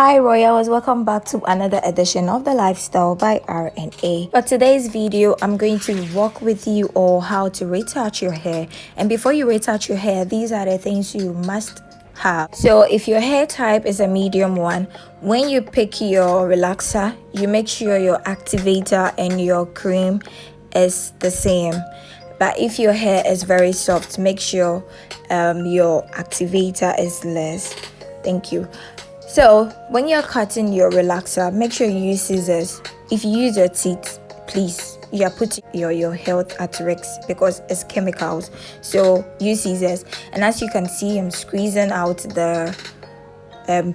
Hi Royals, welcome back to another edition of the Lifestyle by R&A. For today's video, I'm going to walk with you all how to retouch your hair. And before you retouch your hair, these are the things you must have. So if your hair type is a medium one, when you pick your relaxer, you make sure your activator and your cream is the same. But if your hair is very soft, make sure your activator is less. Thank you. So when you're cutting your relaxer, make sure you use scissors. If you use your teeth, please, you are putting your health at risk because it's chemicals. So use scissors. And as you can see, I'm squeezing out the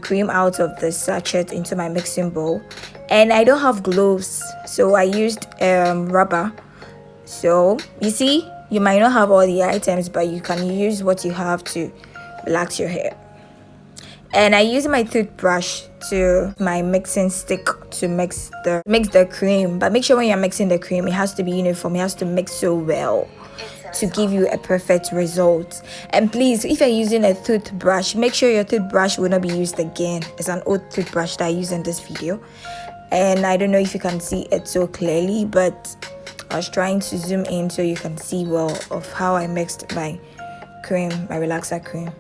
cream out of the sachet into my mixing bowl. And I don't have gloves, so I used rubber. So you see, you might not have all the items, but you can use what you have to relax your hair. And I use my toothbrush to my mixing stick to mix the cream. But make sure when you're mixing the cream, it has to be uniform. It has to mix so well to give you a perfect result. And please, if you're using a toothbrush, make sure your toothbrush will not be used again. It's an old toothbrush that I use in this video. And I don't know if you can see it so clearly, but I was trying to zoom in so you can see well of how I mixed my cream, my relaxing cream.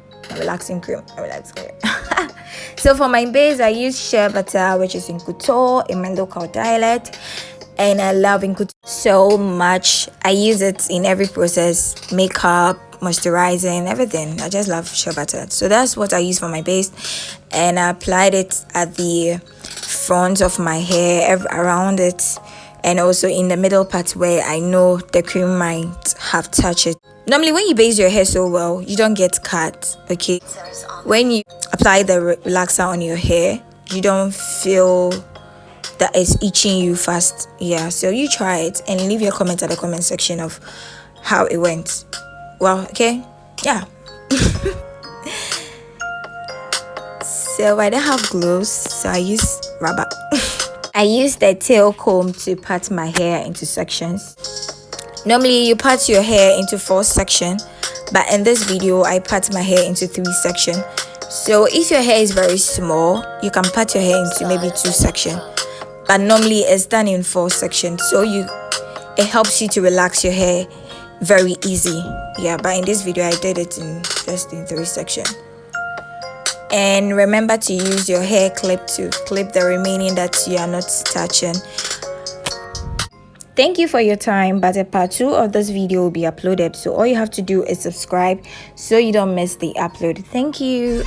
So for my base, I use Shea Butter, which is in couture in my local dialect, and I love in couture so much. I use it in every process, makeup, moisturizing, everything. I just love Shea Butter. So that's what I use for my base, and I applied it at the front of my hair, around it, and also in the middle part where I know the cream might have touched it. Normally when you base your hair so well, you don't get cut, okay? When you apply the relaxer on your hair, you don't feel that it's itching you fast. Yeah, so you try it and leave your comment at the comment section of how it went. Well, okay? Yeah. So I don't have gloves, so I use rubber. I use the tail comb to part my hair into sections. Normally you part your hair into 4 sections, but in this video I part my hair into 3 sections. So if your hair is very small, you can part your hair into maybe 2 sections, but normally it's done in 4 sections, so it helps you to relax your hair very easy. Yeah, but in this video I did it in just in 3 sections. And remember to use your hair clip to clip the remaining that you are not touching. Thank you for your time, but a part 2 of this video will be uploaded, so all you have to do is subscribe so you don't miss the upload. Thank you.